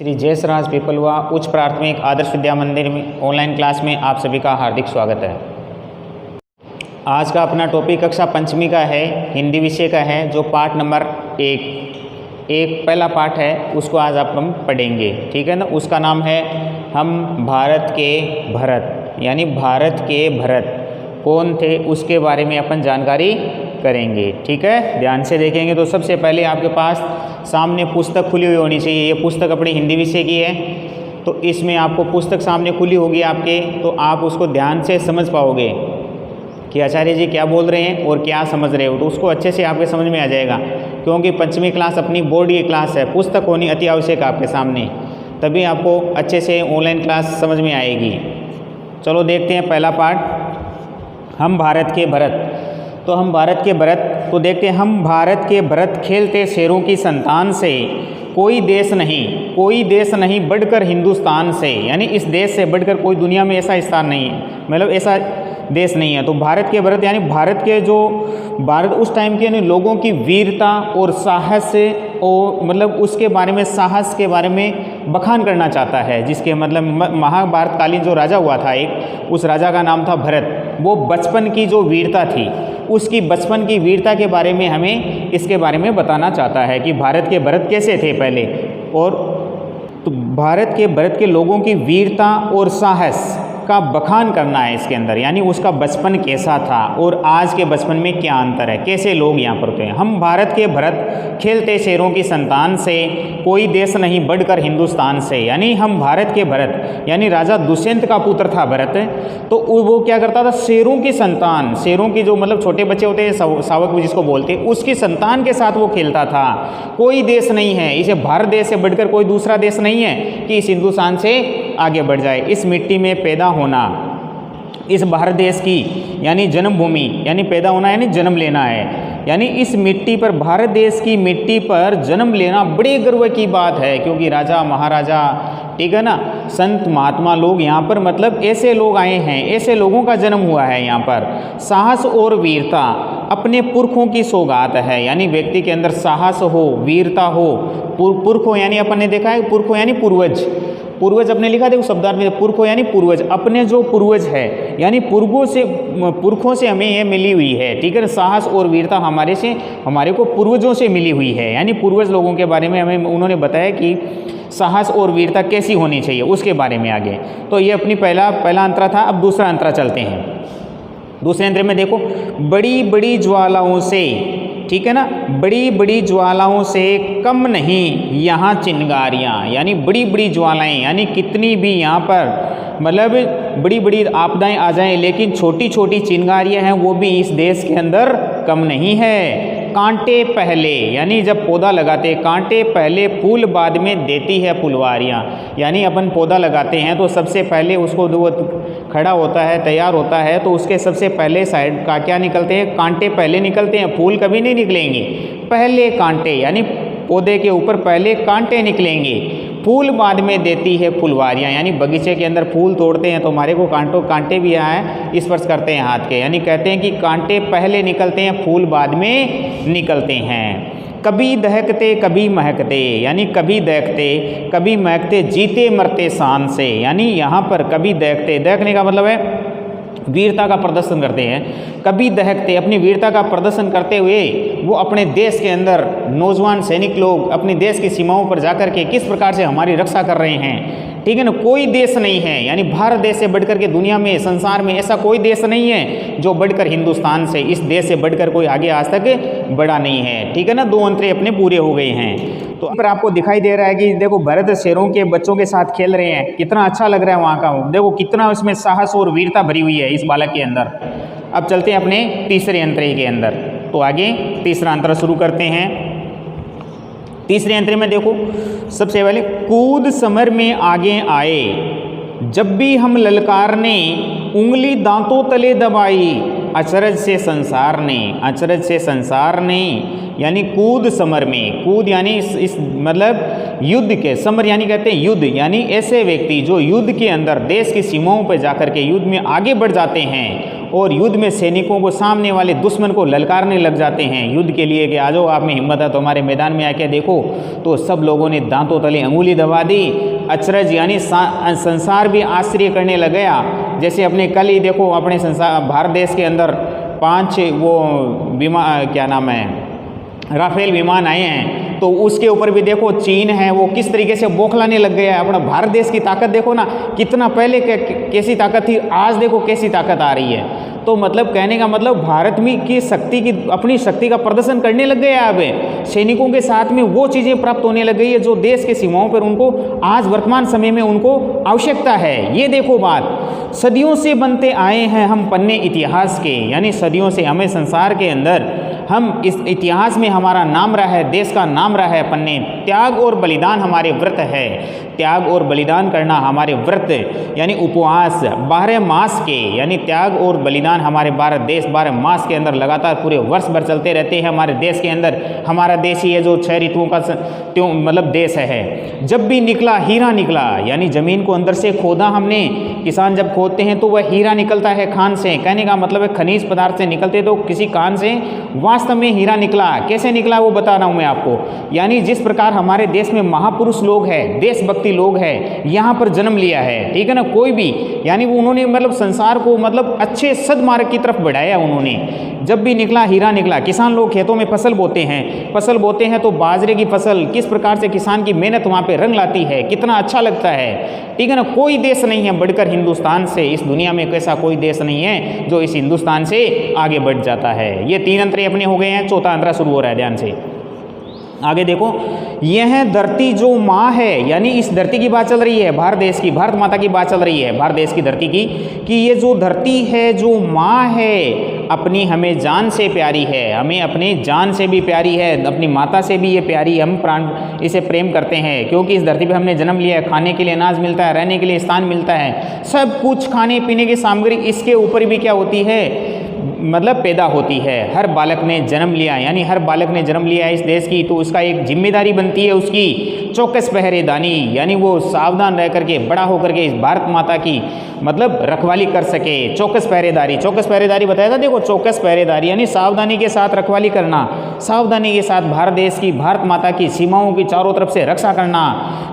श्री जयसराज पीपलवा उच्च प्राथमिक आदर्श विद्या मंदिर में ऑनलाइन क्लास में आप सभी का हार्दिक स्वागत है। आज का अपना टॉपिक कक्षा पंचमी का है, हिंदी विषय का है, जो पाठ नंबर एक पहला पाठ है उसको आज हम पढ़ेंगे, ठीक है ना। उसका नाम है हम भारत के भरत, यानी भारत के भरत कौन थे उसके बारे में अपन जानकारी करेंगे, ठीक है। ध्यान से देखेंगे तो सबसे पहले आपके पास सामने पुस्तक खुली हुई होनी चाहिए। ये पुस्तक अपनी हिंदी विषय की है, तो इसमें आपको पुस्तक सामने खुली होगी आपके, तो आप उसको ध्यान से समझ पाओगे कि आचार्य जी क्या बोल रहे हैं और क्या समझ रहे हो, तो उसको अच्छे से आपके समझ में आ जाएगा। क्योंकि पंचमी क्लास अपनी बोर्ड की क्लास है, पुस्तक होनी अति आवश्यक आपके सामने, तभी आपको अच्छे से ऑनलाइन क्लास समझ में आएगी। चलो देखते हैं पहला पाठ, हम भारत के भरत। तो हम भारत के भरत को देखते हैं। हम भारत के भरत खेलते शेरों की संतान से, कोई देश नहीं बढ़कर हिंदुस्तान से, यानी इस देश से बढ़कर कोई दुनिया में ऐसा स्थान नहीं है, मतलब ऐसा देश नहीं है। तो भारत के भरत यानी भारत के जो भारत उस टाइम के यानी लोगों की वीरता और साहस और मतलब उसके बारे में, साहस के बारे में बखान करना चाहता है, जिसके मतलब महाभारत कालीन जो राजा हुआ था एक, उस राजा का नाम था भरत। वो बचपन की जो वीरता थी, उसकी बचपन की वीरता के बारे में हमें इसके बारे में बताना चाहता है कि भारत के भरत कैसे थे पहले, और तो भारत के भरत के लोगों की वीरता और साहस का बखान करना है इसके अंदर, यानी उसका बचपन कैसा था और आज के बचपन में क्या अंतर है, कैसे लोग यहाँ पर थे। हम भारत के भरत खेलते शेरों की संतान से, कोई देश नहीं बढ़कर हिंदुस्तान से, यानी हम भारत के भरत यानी राजा दुष्यंत का पुत्र था भरत। तो वो क्या करता था, शेरों की संतान, शेरों की जो मतलब छोटे बच्चे होते हैं शावक जिसको बोलते हैं, उसकी संतान के साथ वो खेलता था। कोई देश नहीं है, इसे भारत देश से बढ़कर कोई दूसरा देश नहीं है कि इस हिंदुस्तान से आगे बढ़ जाए। इस मिट्टी में पैदा होना, इस भारत देश की यानी जन्मभूमि, यानी पैदा होना यानी जन्म लेना है, यानी इस मिट्टी पर, भारत देश की मिट्टी पर जन्म लेना बड़े गर्व की बात है। क्योंकि राजा महाराजा, ठीक है ना, संत महात्मा लोग यहाँ पर मतलब ऐसे लोग आए हैं, ऐसे लोगों का जन्म हुआ है यहाँ पर। साहस और वीरता अपने पुरखों की सौगात है, यानी व्यक्ति के अंदर साहस हो, वीरता हो। पुरखों यानी अपन ने देखा है, पुरखों यानी पूर्वज, पूर्वज अपने लिखा देखो शब्दार्थ में, पुरखों यानी पूर्वज, अपने जो पूर्वज है यानी पुरखों से हमें ये मिली हुई है, ठीक है। साहस और वीरता हमारे को पूर्वजों से मिली हुई है, यानी पूर्वज लोगों के बारे में हमें उन्होंने बताया कि साहस और वीरता कैसी होनी चाहिए उसके बारे में आगे। तो ये अपनी पहला अंतरा था। अब दूसरा अंतरा चलते हैं। दूसरे अंतरे में देखो, बड़ी बड़ी ज्वालाओं से, ठीक है ना, बड़ी बड़ी ज्वालाओं से कम नहीं यहाँ चिंगारियाँ, यानी बड़ी बड़ी ज्वालाएँ, यानी कितनी भी यहाँ पर मतलब बड़ी बड़ी आपदाएं आ जाएं, लेकिन छोटी छोटी चिंगारियाँ हैं वो भी इस देश के अंदर कम नहीं है। कांटे पहले, यानी जब पौधा लगाते, कांटे पहले फूल बाद में देती है फुलवारियाँ, यानी अपन पौधा लगाते हैं तो सबसे पहले उसको जो खड़ा होता है, तैयार होता है, तो उसके सबसे पहले साइड का क्या निकलते हैं, कांटे पहले निकलते हैं, फूल कभी नहीं निकलेंगे। पहले कांटे यानी पौधे के ऊपर पहले कांटे निकलेंगे, फूल बाद में देती है फुलवारियाँ, यानी बगीचे के अंदर फूल तोड़ते हैं तो हमारे को कांटे भी आए स्पर्श करते हैं हाथ के, यानी कहते हैं कि कांटे पहले निकलते हैं, फूल बाद में निकलते हैं। कभी दहकते कभी महकते, यानी कभी दहकते कभी महकते, जीते मरते शान से, यानी यहाँ पर कभी दहकते, दहकने का मतलब है वीरता का प्रदर्शन करते हैं, कभी दहकते अपनी वीरता का प्रदर्शन करते हुए वो अपने देश के अंदर नौजवान सैनिक लोग अपने देश की सीमाओं पर जाकर के किस प्रकार से हमारी रक्षा कर रहे हैं, ठीक है ना। कोई देश नहीं है, यानी भारत देश से बढ़कर के दुनिया में, संसार में ऐसा कोई देश नहीं है जो बढ़कर हिंदुस्तान से, इस देश से बढ़कर कोई आगे आज तक बढ़ा नहीं है, ठीक है ना। 2 अंतरे अपने पूरे हो गए हैं। तो पर आपको दिखाई दे रहा है कि देखो भरत शेरों के बच्चों के साथ खेल रहे हैं, कितना अच्छा लग रहा है वहाँ का, देखो कितना उसमें साहस और वीरता भरी हुई है इस बालक के अंदर। अब चलते हैं अपने तीसरे अंतरे के अंदर, तो आगे तीसरा अंतरा शुरू करते हैं। तीसरे अंतरे में देखो, सबसे पहले कूद समर में आगे आए, जब भी हम ललकारने, उंगली दांतों तले दबाई, अचरज से संसार ने, अचरज से संसार ने, यानी कूद समर में, कूद यानी इस मतलब युद्ध के, समर यानी कहते हैं युद्ध, यानी ऐसे व्यक्ति जो युद्ध के अंदर देश की सीमाओं पर जाकर के युद्ध में आगे बढ़ जाते हैं और युद्ध में सैनिकों को सामने वाले दुश्मन को ललकारने लग जाते हैं युद्ध के लिए कि आ जाओ, आप में हिम्मत है तो हमारे मैदान में आके देखो। तो सब लोगों ने दांतों तले अंगुली दबा दी। अचरज यानी संसार भी आश्चर्य करने लग गया। जैसे अपने कल ही देखो अपने संसार भारत देश के अंदर 5 वो क्या नाम है, राफेल विमान आए हैं, तो उसके ऊपर भी देखो चीन है वो किस तरीके से बौखलाने लग गया है। अपना भारत देश की ताकत देखो ना, कितना पहले कैसी ताकत थी, आज देखो कैसी ताकत आ रही है। तो मतलब कहने का मतलब भारत में की शक्ति की अपनी शक्ति का प्रदर्शन करने लग गया है। अब सैनिकों के साथ में वो चीज़ें प्राप्त होने लग गई है जो देश के सीमाओं पर उनको आज वर्तमान समय में उनको आवश्यकता है। ये देखो बात, सदियों से बनते आए हैं हम पन्ने इतिहास के, यानी सदियों से हमें संसार के अंदर हम इस इतिहास में हमारा नाम रहा है, देश का नाम रहा है पन्ने। त्याग और बलिदान हमारे व्रत है, त्याग और बलिदान करना हमारे व्रत यानी उपवास 12 मास के, यानी त्याग और बलिदान हमारे भारत देश 12 मास के अंदर लगातार पूरे वर्ष भर चलते रहते हैं हमारे देश के अंदर। हमारा देश ही है जो 6 ऋतुओं का मतलब देश है। जब भी निकला हीरा निकला, यानी ज़मीन को अंदर से खोदा हमने, किसान जब खोदते हैं तो वह हीरा निकलता है खान से। कहने का मतलब है खनिज पदार्थ से निकलते तो किसी कान से वास्तव में हीरा निकला। कैसे निकला वो बता रहा हूँ मैं आपको। यानी जिस प्रकार हमारे देश में महापुरुष लोग हैं, देशभक्ति लोग हैं, यहाँ पर जन्म लिया है, ठीक है ना, कोई भी, यानी वो उन्होंने मतलब संसार को मतलब अच्छे सद्मार्ग की तरफ बढ़ाया उन्होंने। जब भी निकला हीरा निकला। किसान लोग खेतों में फसल बोते हैं तो बाजरे की फसल किस प्रकार से किसान की मेहनत वहाँ पे रंग लाती है, कितना अच्छा लगता है, ठीक है ना। कोई देश नहीं है बढ़कर हिंदुस्तान से, इस दुनिया में ऐसा कोई देश नहीं है जो इस हिंदुस्तान से आगे बढ़ जाता है। ये 3 अंतरे अपने हो गए हैं, 4था अंतरा शुरू हो रहा है, ध्यान से आगे देखो। यह धरती जो माँ है, यानी इस धरती की बात चल रही है, भारत देश की, भारत माता की बात चल रही है, भारत देश की धरती की, कि ये जो धरती है जो माँ है अपनी हमें जान से प्यारी है, हमें अपने जान से भी प्यारी है, अपनी माता से भी ये प्यारी, हम प्राण इसे प्रेम करते हैं क्योंकि इस धरती पे हमने जन्म लिया है। खाने के लिए अनाज मिलता है, रहने के लिए स्थान मिलता है, सब कुछ खाने पीने की सामग्री इसके ऊपर भी क्या होती है, मतलब पैदा होती है। हर बालक ने जन्म लिया, यानी हर बालक ने जन्म लिया है इस देश की, तो उसका एक जिम्मेदारी बनती है उसकी चौकस पहरेदानी, यानी वो सावधान रह करके बड़ा होकर के इस भारत माता की मतलब रखवाली कर सके। चौकस पहरेदारी, चौकस पहरेदारी बताया था, देखो चौकस पहरेदारी यानी सावधानी के साथ रखवाली करना, सावधानी के साथ भारत देश की, भारत माता की सीमाओं की चारों तरफ से रक्षा करना,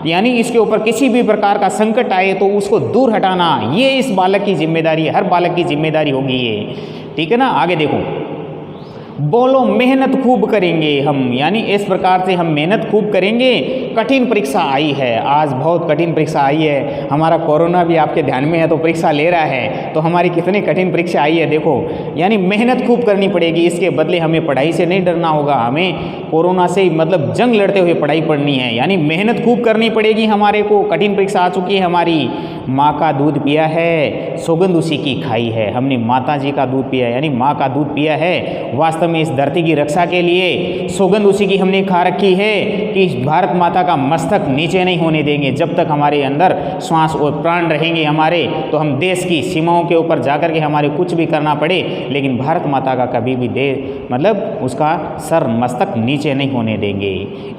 यानी इसके ऊपर किसी भी प्रकार का संकट आए तो उसको दूर हटाना, ये इस बालक की जिम्मेदारी है, हर बालक की जिम्मेदारी होगी ये, ठीक है ना। आगे देखो, बोलो मेहनत खूब करेंगे हम, यानी इस प्रकार से हम मेहनत खूब करेंगे। कठिन परीक्षा आई है, आज बहुत कठिन परीक्षा आई है। हमारा कोरोना भी आपके ध्यान में है तो परीक्षा ले रहा है, तो हमारी कितनी कठिन परीक्षा आई है देखो। यानी मेहनत खूब करनी पड़ेगी, इसके बदले हमें पढ़ाई से नहीं डरना होगा, हमें कोरोना से मतलब जंग लड़ते हुए पढ़ाई पढ़नी है, यानी मेहनत खूब करनी पड़ेगी हमारे को। कठिन परीक्षा आ चुकी है हमारी, माँ का दूध पिया है, सौगंध उसी की खाई है। हमने माता जी का दूध पिया है, यानी माँ का दूध पिया है। वास्तव में इस धरती की रक्षा के लिए सौगंध उसी की हमने खा रखी है कि भारत माता का मस्तक नीचे नहीं होने देंगे। जब तक हमारे अंदर श्वास और प्राण रहेंगे हमारे, तो हम देश की सीमाओं के ऊपर जाकर के हमारे कुछ भी करना पड़े, लेकिन भारत माता का कभी भी मतलब उसका सर मस्तक नीचे नहीं होने देंगे।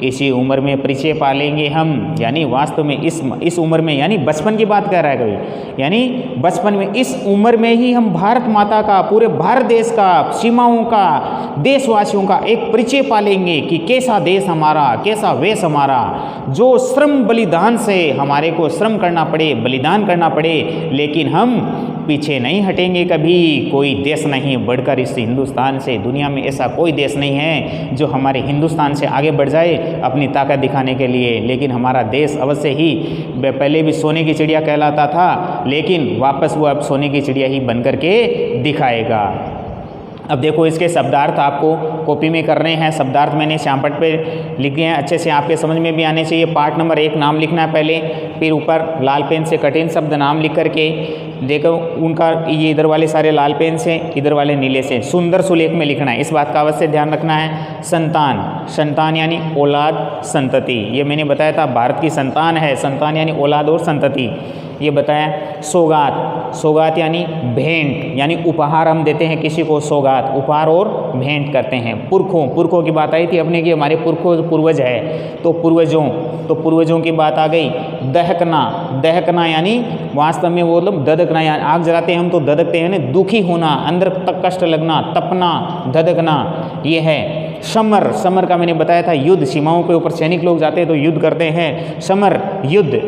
इसी उम्र में परिचय पालेंगे हम, यानी वास्तव में इस उम्र में, यानी बचपन की बात कर रहा है कभी, यानी बचपन में इस उम्र में ही हम भारत माता का, पूरे भारत देश का, सीमाओं का, देशवासियों का एक परिचय पालेंगे कि कैसा देश हमारा, कैसा वेश हमारा, जो श्रम बलिदान से हमारे को श्रम करना पड़े, बलिदान करना पड़े, लेकिन हम पीछे नहीं हटेंगे कभी। कोई देश नहीं बढ़कर इस हिंदुस्तान से, दुनिया में ऐसा कोई देश नहीं है जो हमारे हिंदुस्तान से आगे बढ़ जाए अपनी ताकत दिखाने के लिए। लेकिन हमारा देश अवश्य ही पहले भी सोने की चिड़िया कहलाता था, लेकिन वापस वो अब सोने की चिड़िया ही बनकर के दिखाएगा। अब देखो इसके शब्दार्थ आपको कॉपी में करने हैं। शब्दार्थ मैंने श्यामपट्ट पे लिखे हैं, अच्छे से आपके समझ में भी आने चाहिए। पार्ट नंबर 1 नाम लिखना है पहले, फिर ऊपर लाल पेन से कठिन शब्द नाम लिख करके देखो उनका, ये इधर वाले सारे लाल पेन से, इधर वाले नीले से सुंदर सुलेख में लिखना है। इस बात का अवश्य ध्यान रखना है। संतान, संतान यानी औलाद, संतति, ये मैंने बताया था भारत की संतान है, संतान यानी औलाद और संतति, ये बताया। सौगात, सौगात यानी भेंट, यानी उपहार हम देते हैं किसी को, सौगात उपहार और भेंट करते हैं। पुरखों, पुरखों की बात आई थी अपने की, हमारे पुरखों पूर्वज है तो पूर्वजों, तो पूर्वजों की बात आ गई। दहकना, दहकना यानी वास्तव में वो लोग दद धधकना, या आग जलाते हैं हम तो धधकते हैं ना, दुखी होना, अंदर तक कष्ट लगना, तपना, धधकना, ये है। समर, समर का मैंने बताया था युद्ध, सीमाओं के ऊपर सैनिक लोग जाते हैं तो युद्ध करते हैं, समर युद्ध।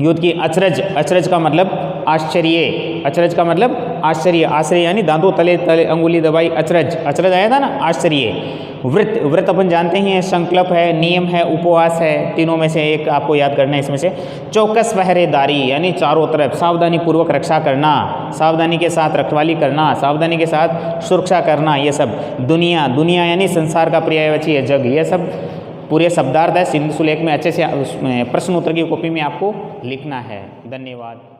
युद्ध की अचरज, अचरज का मतलब आश्चर्य, अचरज का मतलब आश्चर्य, आश्चर्य यानी दांतों तले तले अंगुली दबाई, अचरज, अचरज आया था ना, आश्चर्य। व्रत, व्रत अपन जानते ही हैं, संकल्प है, नियम है, उपवास है, तीनों में से एक आपको याद करना है इसमें से। चौकस पहरेदारी यानी चारों तरफ सावधानी पूर्वक रक्षा करना, सावधानी के साथ रखवाली करना, सावधानी के साथ सुरक्षा करना, ये सब। दुनिया, दुनिया यानी संसार का पर्यायवाची है जग, ये सब पूरे शब्दार्थ है। सिंधु सुलेख में अच्छे से प्रश्न उत्तर की कॉपी में आपको लिखना है। धन्यवाद।